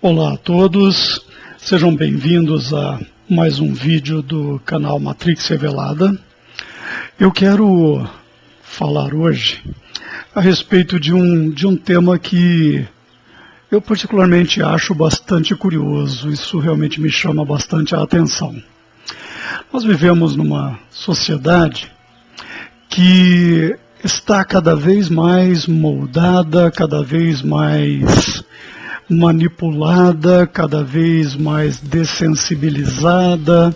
Olá a todos, sejam bem-vindos a mais um vídeo do canal Matrix Revelada. Eu quero falar hoje a respeito de um tema que eu particularmente acho bastante curioso, isso realmente me chama bastante a atenção. Nós vivemos numa sociedade que está cada vez mais moldada, cada vez mais manipulada, cada vez mais dessensibilizada,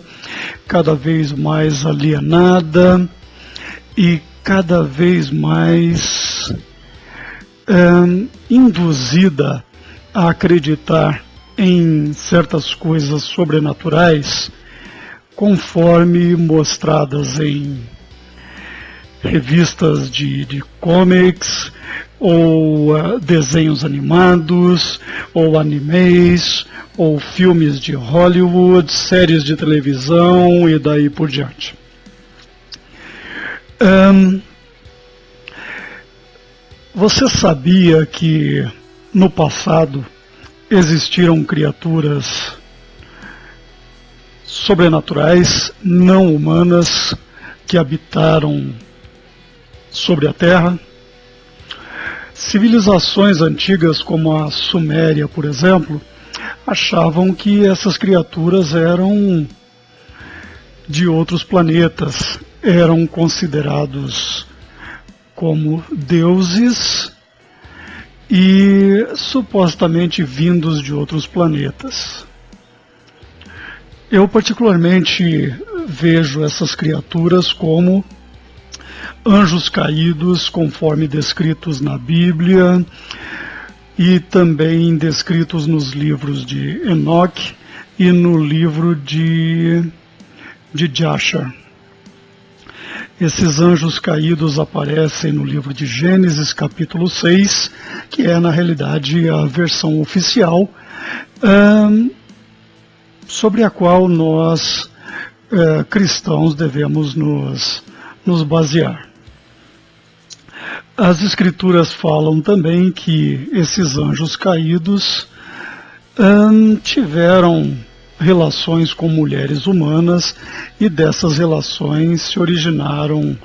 cada vez mais alienada e cada vez mais induzida a acreditar em certas coisas sobrenaturais, conforme mostradas em revistas de comics, ou desenhos animados, ou animes, ou filmes de Hollywood, séries de televisão e daí por diante. Você sabia que no passado existiram criaturas sobrenaturais, não humanas, que habitaram sobre a Terra? Civilizações antigas como a Suméria, por exemplo, achavam que essas criaturas eram de outros planetas, eram considerados como deuses e supostamente vindos de outros planetas. Eu particularmente vejo essas criaturas como anjos caídos, conforme descritos na Bíblia e também descritos nos livros de Enoque e no livro de Jasher. Esses anjos caídos aparecem no livro de Gênesis, capítulo 6, que é na realidade a versão oficial, sobre a qual nós cristãos devemos nos basear. As escrituras falam também que esses anjos caídos tiveram relações com mulheres humanas e dessas relações se originaram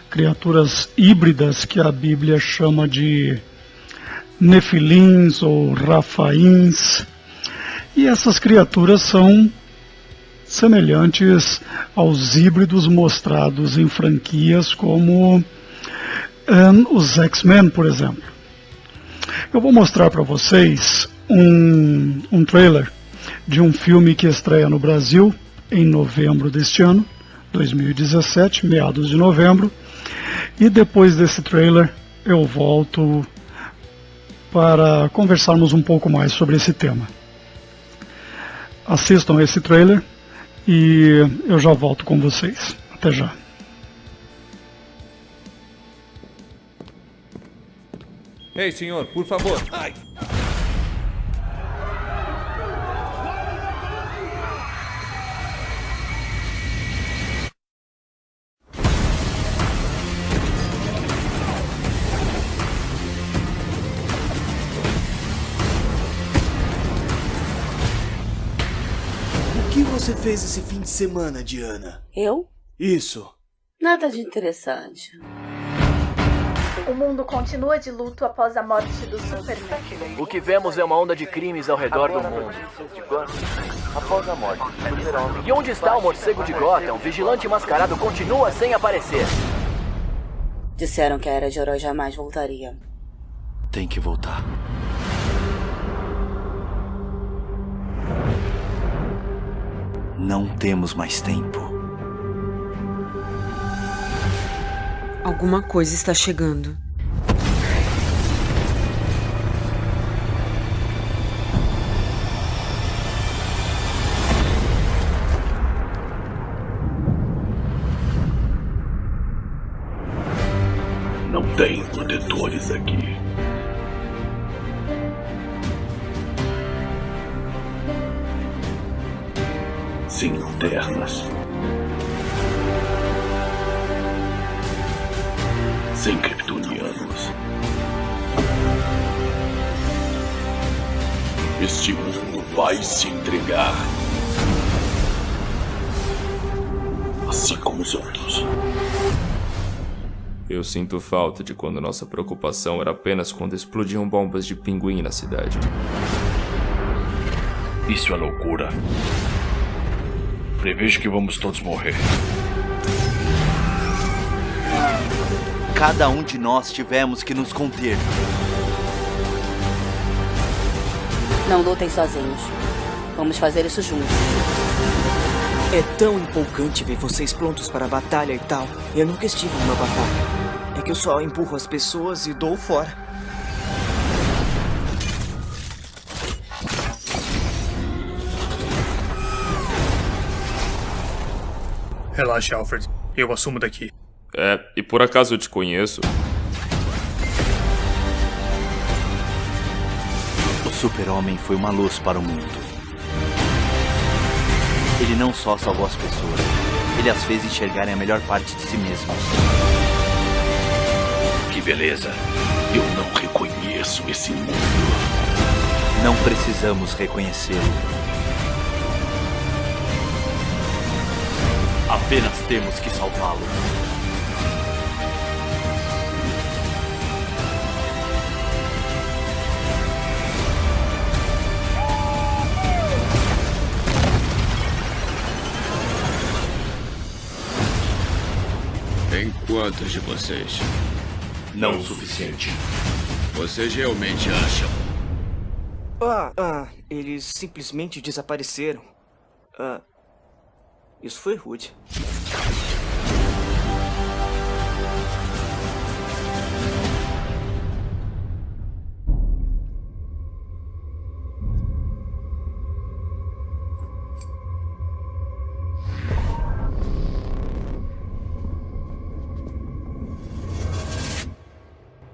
criaturas híbridas que a Bíblia chama de nefilins ou rafaíns, e essas criaturas são semelhantes aos híbridos mostrados em franquias como os X-Men, por exemplo. Eu vou mostrar para vocês um trailer de um filme que estreia no Brasil em novembro deste ano, 2017, meados de novembro, e depois desse trailer eu volto para conversarmos um pouco mais sobre esse tema. Assistam esse trailer e eu já volto com vocês. Até já. Ei, senhor, por favor. Ai. O que você fez esse fim de semana, Diana? Eu? Isso. Nada de interessante. O mundo continua de luto após a morte do Superman. O que vemos é uma onda de crimes ao redor do mundo. Após a morte do Super-Homem. E onde está o morcego de Gotham? O vigilante mascarado continua sem aparecer. Disseram que a Era de Herói jamais voltaria. Tem que voltar. Não temos mais tempo. Alguma coisa está chegando. Não tem protetores aqui. Sem lanternas. Sem kryptonianos. Este mundo vai se entregar. Assim como os outros. Eu sinto falta de quando nossa preocupação era apenas quando explodiam bombas de pinguim na cidade. Isso é loucura. Prevejo que vamos todos morrer. Cada um de nós tivemos que nos conter. Não lutem sozinhos. Vamos fazer isso juntos. É tão empolgante ver vocês prontos para a batalha e tal. Eu nunca estive numa batalha. É que eu só empurro as pessoas e dou fora. Relaxa, Alfred. Eu assumo daqui. E por acaso eu te conheço? O Super-Homem foi uma luz para o mundo. Ele não só salvou as pessoas, ele as fez enxergarem a melhor parte de si mesmos. Que beleza. Eu não reconheço esse mundo. Não precisamos reconhecê-lo. Apenas temos que salvá-lo. Tem quantos de vocês? Não o suficiente. Vocês realmente acham? Eles simplesmente desapareceram. Isso foi rude.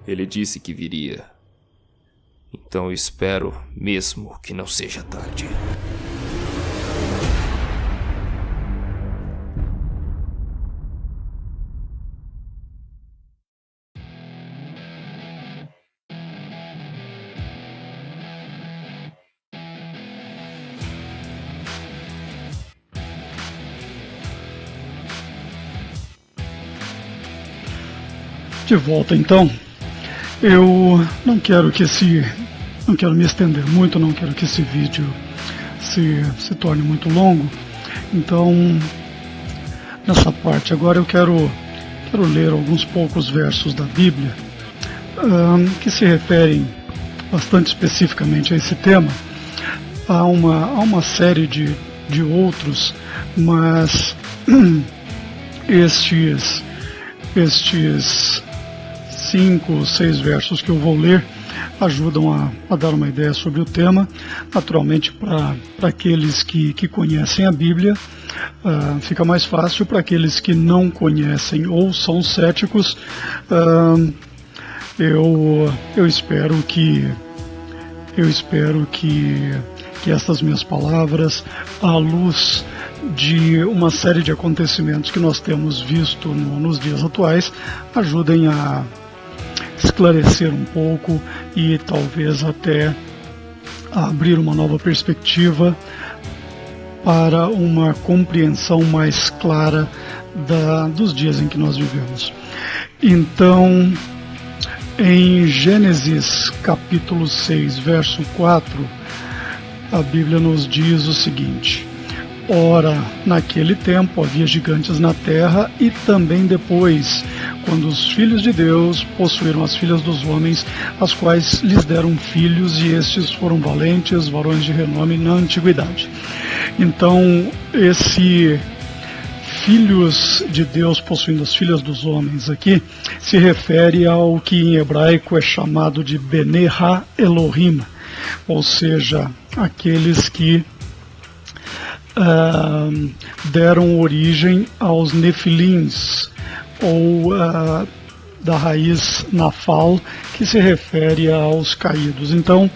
Ele disse que viria. Então eu espero mesmo que não seja tarde. De volta então. Eu não quero me estender muito, não quero que esse vídeo se torne muito longo. Então, nessa parte agora eu quero ler alguns poucos versos da Bíblia que se referem bastante especificamente a esse tema. Há uma série de outros, mas estes 5 ou 6 versos que eu vou ler ajudam a dar uma ideia sobre o tema. Naturalmente, para aqueles que conhecem a Bíblia, fica mais fácil. Para aqueles que não conhecem ou são céticos, eu espero que essas minhas palavras, à luz de uma série de acontecimentos que nós temos visto nos dias atuais, ajudem a esclarecer um pouco e talvez até a abrir uma nova perspectiva para uma compreensão mais clara dos dias em que nós vivemos. Então, em Gênesis capítulo 6, verso 4, a Bíblia nos diz o seguinte: ora, naquele tempo havia gigantes na terra, e também depois, quando os filhos de Deus possuíram as filhas dos homens, as quais lhes deram filhos, e estes foram valentes, varões de renome na antiguidade. Então, esse filhos de Deus possuindo as filhas dos homens aqui se refere ao que em hebraico é chamado de Bnei Ha-Elohim, ou seja, aqueles que deram origem aos nefilins, ou da raiz nafal, que se refere aos caídos. Então,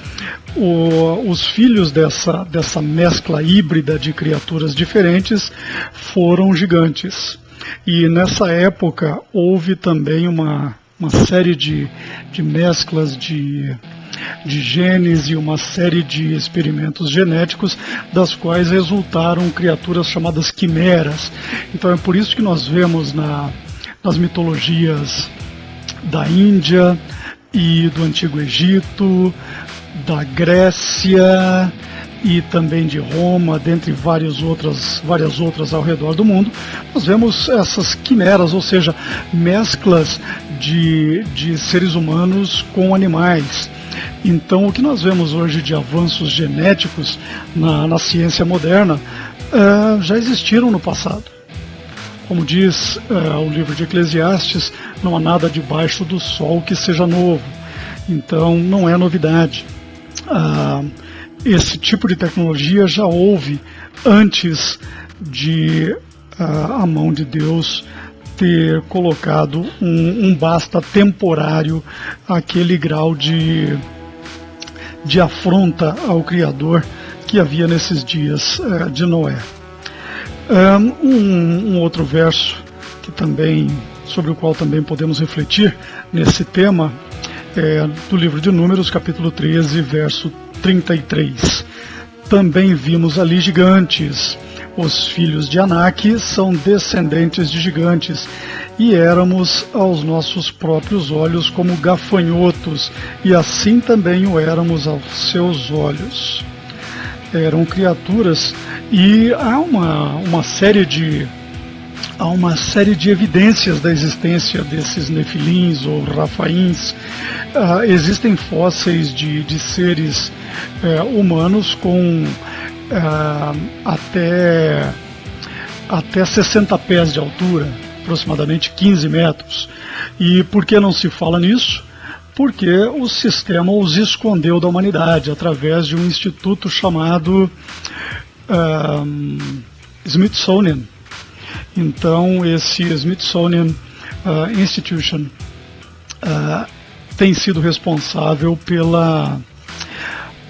os filhos dessa mescla híbrida de criaturas diferentes foram gigantes. E nessa época houve também uma série de mesclas de de genes e uma série de experimentos genéticos, das quais resultaram criaturas chamadas quimeras. Então é por isso que nós vemos nas mitologias da Índia e do Antigo Egito, da Grécia e também de Roma, dentre várias outras ao redor do mundo, nós vemos essas quimeras, ou seja, mesclas de seres humanos com animais. Então, o que nós vemos hoje de avanços genéticos na ciência moderna já existiram no passado. Como diz o livro de Eclesiastes, não há nada debaixo do sol que seja novo. Então, não é novidade. Esse tipo de tecnologia já houve antes de a mão de Deus ter colocado um basta temporário àquele grau de afronta ao Criador que havia nesses dias de Noé. Um outro verso sobre o qual também podemos refletir nesse tema é do livro de Números, capítulo 13, verso 33. Também vimos ali gigantes. Os filhos de Anak são descendentes de gigantes, e éramos aos nossos próprios olhos como gafanhotos, e assim também o éramos aos seus olhos. Eram criaturas, e há uma série de evidências da existência desses nefilins ou rafaíns. Existem fósseis de seres humanos com até 60 pés de altura, aproximadamente 15 metros. E por que não se fala nisso? Porque o sistema os escondeu da humanidade através de um instituto chamado Smithsonian. Então, esse Smithsonian Institution tem sido responsável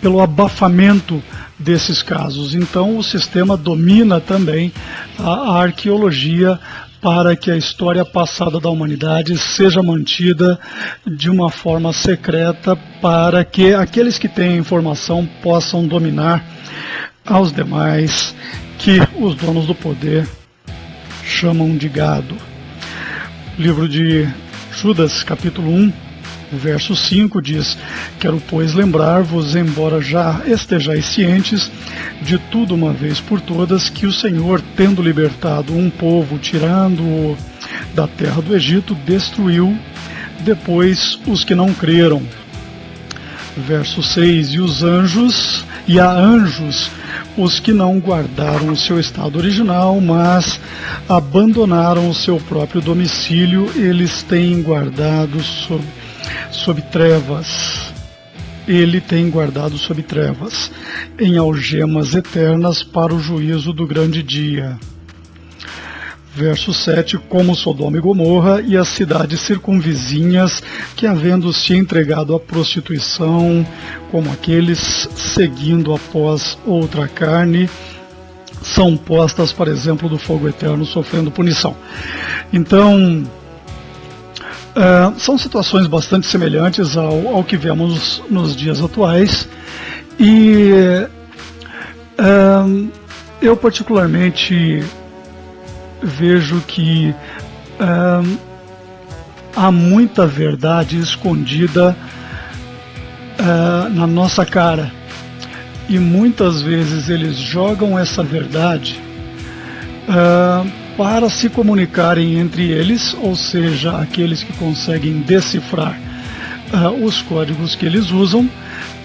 pelo abafamento desses casos. Então, o sistema domina também a arqueologia para que a história passada da humanidade seja mantida de uma forma secreta, para que aqueles que têm informação possam dominar aos demais, que os donos do poder chamam de gado. Livro de Judas, capítulo 1, verso 5 diz: quero, pois, lembrar-vos, embora já estejais cientes de tudo uma vez por todas, que o Senhor, tendo libertado um povo, tirando-o da terra do Egito, destruiu depois os que não creram. Verso 6: e há anjos os que não guardaram o seu estado original, mas abandonaram o seu próprio domicílio, eles têm guardado sob trevas. Ele tem guardado sob trevas, em algemas eternas para o juízo do grande dia. Verso 7, como Sodoma e Gomorra e as cidades circunvizinhas, que havendo se entregado à prostituição, como aqueles seguindo após outra carne, são postas, por exemplo, do fogo eterno, sofrendo punição. Então, são situações bastante semelhantes ao que vemos nos dias atuais, e eu particularmente vejo que há muita verdade escondida na nossa cara, e muitas vezes eles jogam essa verdade para se comunicarem entre eles, ou seja, aqueles que conseguem decifrar os códigos que eles usam,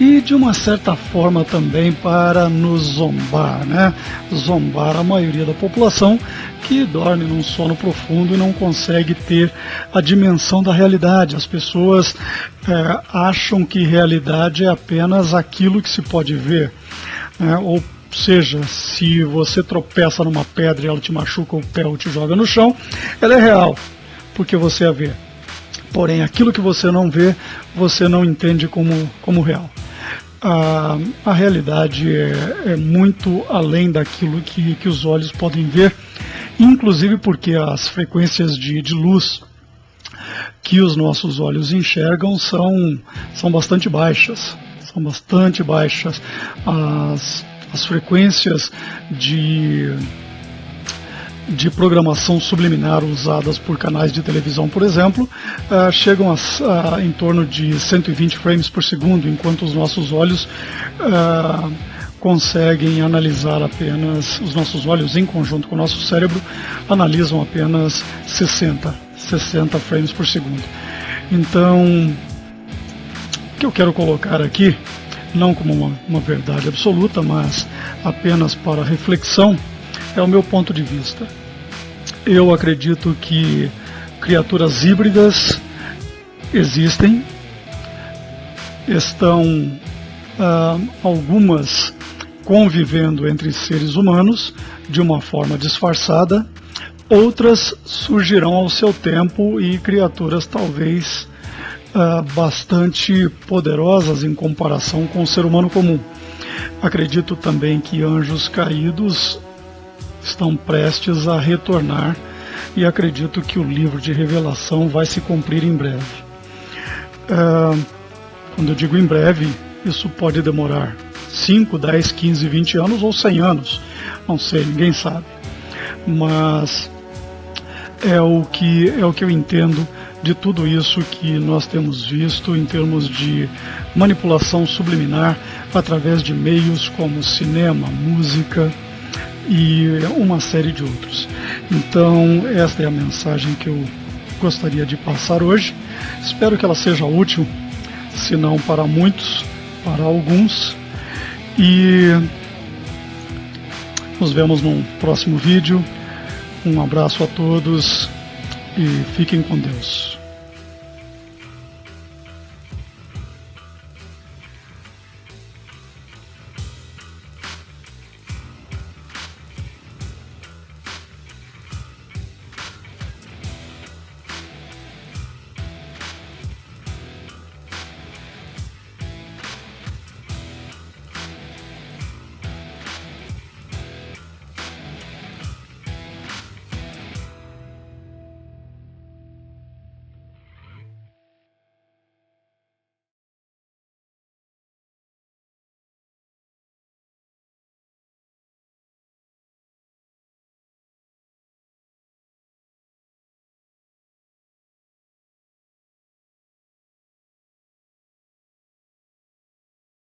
e de uma certa forma também para nos zombar, né? Zombar a maioria da população que dorme num sono profundo e não consegue ter a dimensão da realidade. As pessoas acham que realidade é apenas aquilo que se pode ver, né? Ou seja, se você tropeça numa pedra e ela te machuca o pé ou te joga no chão, ela é real, porque você a vê. Porém, aquilo que você não vê, você não entende como real. A realidade é muito além daquilo que os olhos podem ver, inclusive porque as frequências de luz que os nossos olhos enxergam são bastante baixas. São bastante baixas. As frequências de programação subliminar usadas por canais de televisão, por exemplo, chegam a em torno de 120 frames por segundo, enquanto os nossos olhos conseguem analisar apenas, os nossos olhos em conjunto com o nosso cérebro analisam apenas 60 frames por segundo. Então, o que eu quero colocar aqui, não como uma verdade absoluta, mas apenas para reflexão, é o meu ponto de vista. Eu acredito que criaturas híbridas existem, estão algumas convivendo entre seres humanos de uma forma disfarçada, outras surgirão ao seu tempo e criaturas talvez bastante poderosas em comparação com o ser humano comum. Acredito também que anjos caídos estão prestes a retornar e acredito que o livro de Revelação vai se cumprir em breve. Quando eu digo em breve, isso pode demorar 5, 10, 15, 20 anos ou 100 anos, não sei, ninguém sabe. Mas é o que eu entendo de tudo isso que nós temos visto em termos de manipulação subliminar através de meios como cinema, música e uma série de outros. Então, esta é a mensagem que eu gostaria de passar hoje. Espero que ela seja útil, se não para muitos, para alguns. E nos vemos num próximo vídeo. Um abraço a todos e fiquem com Deus.